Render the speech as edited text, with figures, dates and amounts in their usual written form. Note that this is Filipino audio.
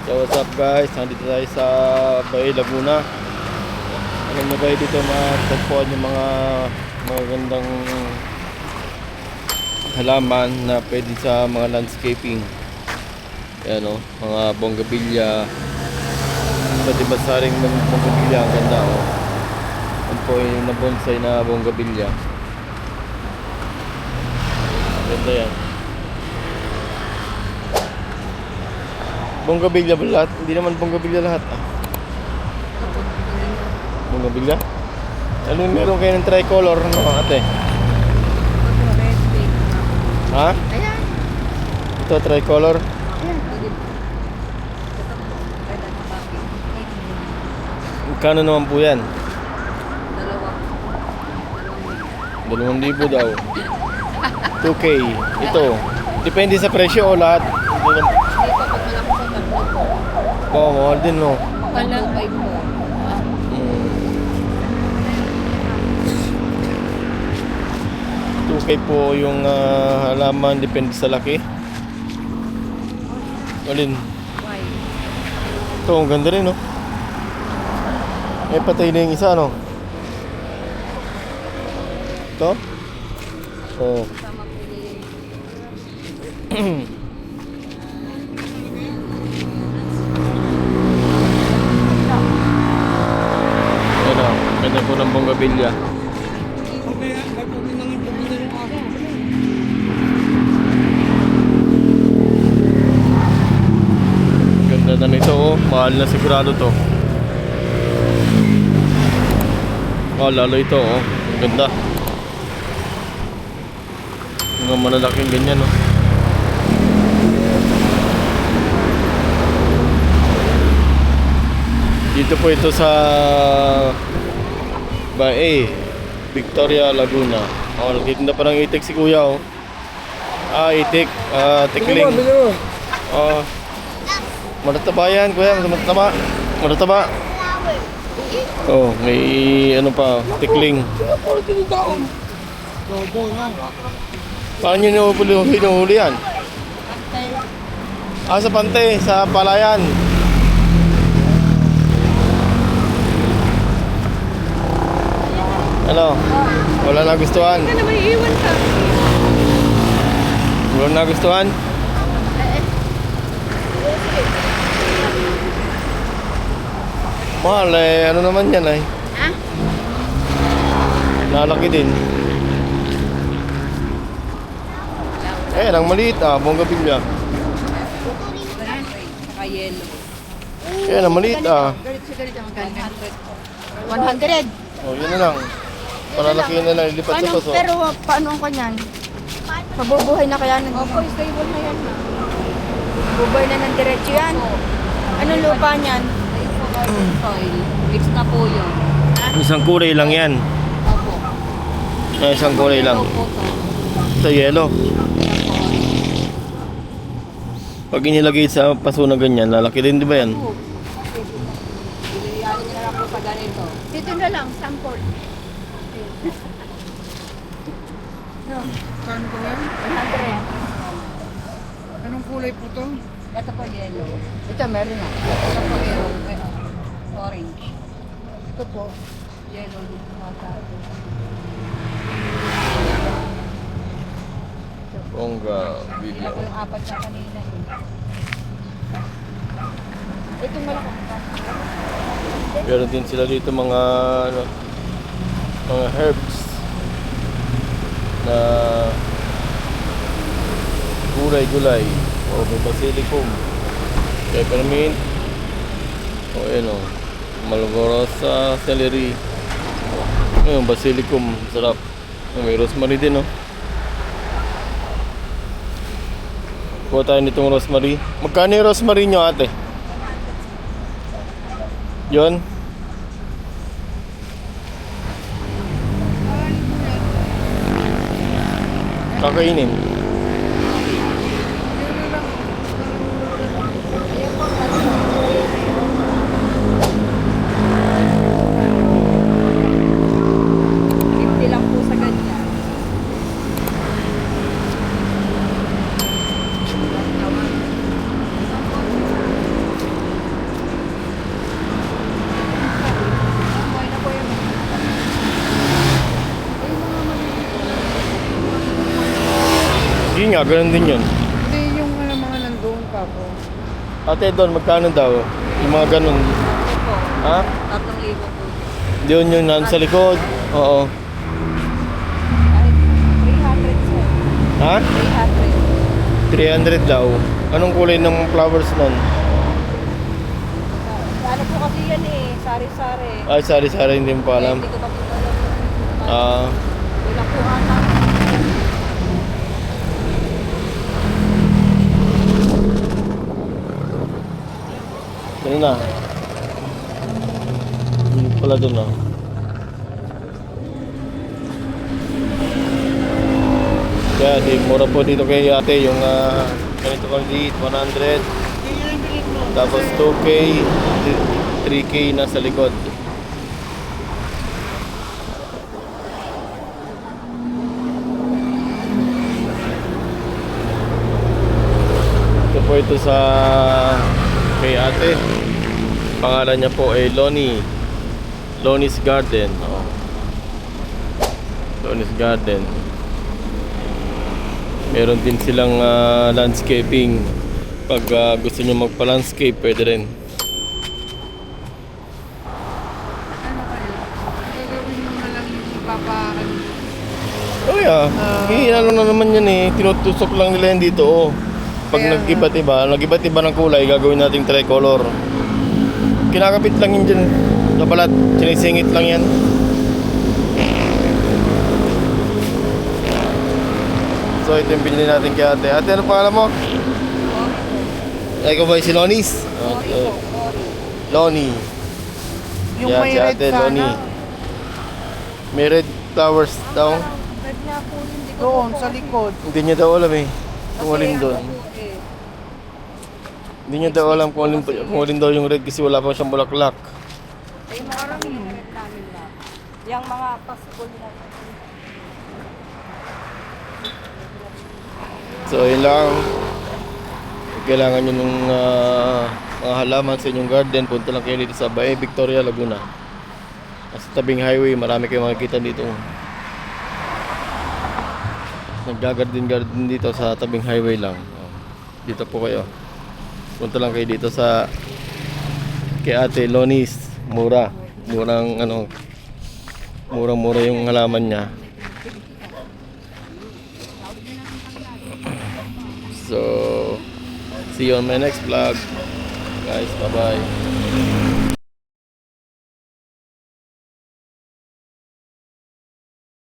So what's up guys, nandito tayo sa Bay Laguna. Ano mo tayo dito matagpuan yung mga magandang halaman na pwede sa mga landscaping. Ayan o, mga bonggabilya. Iba't iba saring bonggabilya, ang ganda o. Yan po yung nabonsay na bonggabilya. Ganda yan. Bonggabilya ba lahat? Hindi naman bonggabilya lahat ah. Bonggabilya? Ano yung meron kayo ng tricolor? Ano ate? Ha? Ayan. Ito tricolor? Ayan. Magkano naman po yan? Dalawa. 2,000 daw. 2K. Ito. Depende sa presyo o lahat. Hindi naman. Oo, mahal din no. Walang 5 mo. 2K po yung halaman, depende sa laki. Alin? Why? Ito, ang ganda rin no. Eh, patay na yung isa no. Ito? Oo. Sama ko Ayan o, ganda po ng bonggabilya. Ganda na nito oh, mahal na sigurado to. Oh, lalo ito oh, ganda. Mga malalaking ganyan oh. Dito po ito sa Bae, Victoria, Laguna. Oh, nagtitinda pa ng itik si kuya oh. Ah, itik, tikling. Oh. Matataba yan kuya, matataba. Matataba. Oh, may ano pa, tikling. Paano nyo hinuhuli yan? Ah, sa pante, sa palayan. Ano? Wala nagustuhan? Hindi na may iwan ka. Wala nagustuhan? Mahal eh, ano naman yan ay? Ha? Nalaki din. Eh, ang maliit ah, bonggabilya. Saka yellow. Eh, ang maliit ah. Ganito ang 100. Oh, yun na lang. Palalaki na lang, ilipat sa paso. Pero paano ang kanyan? Mabubuhay na kaya ng... Opo, stable na yan na. Bubuhay na ng diretso yan. Anong lupa niyan? Soil. Mix na po yun. Isang kulay lang yan. Opo. Eh, isang kulay lang. Opo to. Ito yellow. Pag inilagay sa paso na ganyan, lalaki din di ba yan? Iliyari nyo na lang po sa ganito. Dito na lang, sample. No. Kano ko yan? 100. Anong kulay po to? Ito po yellow. Ito meron na. Ito po yellow. Orange. Ito po. Yellow. Bonggabilya. Ito yung apat na kanina. Ito malaki. Meron din sila dito mga ano, mga herbs na gulay-gulay. O may basilicum, peppermint, o ayun o, malborosa, celery. Ayun, basilicum, sarap. May rosemary din o. Kuha tayo nitong rosemary. Magkano yung rosemary nyo ate? Yun? Kakainin. Yun nga, ganun din yun. Hindi yung ano, mga nandoon pa po. Ate, doon, magkano daw? Yung mga ganun. Ito po. Ha? 3,000 po. Doon yung nasa likod. Oo. Kahit 300 sir. Ha? 300. 300 daw. Anong kulay ng flowers nun? Ano po kasi yan eh, sari-sari. Ay, sari-sari, hindi mo pa alam. Hindi ko pa po alam. Ah, Wala po ata. ano na? Hindi pala doon ah. Kaya di mura po dito kay ate yung ganito kang liit, 100. Tapos 2K, 3K na sa likod. Ito po ito sa kay ate. Pangalan niya po ay Lonnie's Garden. Oh. Lonnie's Garden. Meron din silang landscaping. Pag gusto nyo magpa-landscape, pwede rin. Ano kayo? Gagawin mo na lang yung ipapakan. Oh yeah, ano na naman yan eh. Tinutusok lang nila yan dito oh. Pag Kaya nag-iba't iba ng kulay, gagawin nating tricolor. Kinakapit lang yun dyan sa balat, sinisingit lang yan. So ito yung binili natin kay ate. Ate, ano pangalan mo? Ay, ikaw ba si Lonnie's? Okay. Lonnie. Yung Yan, may si red ate, sana. Lonnie. May red flowers daw. Red na po, hindi ko Doon, po sa likod. Hindi niya daw alam eh. Kung alin doon. Ano po eh. Hindi niya daw alam kung alin daw yung red kasi wala pa siyang bulaklak. Ay, mga red namin na. Yung mga possible na. So yun lang. Kailangan nyo ng mga halaman sa inyong garden. Punta lang kayo dito sa Bae Victoria, Laguna. Sa tabing highway, marami kayong makikita dito. Naggagarden dito sa tabing highway lang. Dito po kayo. Punta lang kayo dito sa kay ate Lonnie's. Murang-mura yung halaman niya. So, see you on my next vlog. Guys, bye-bye.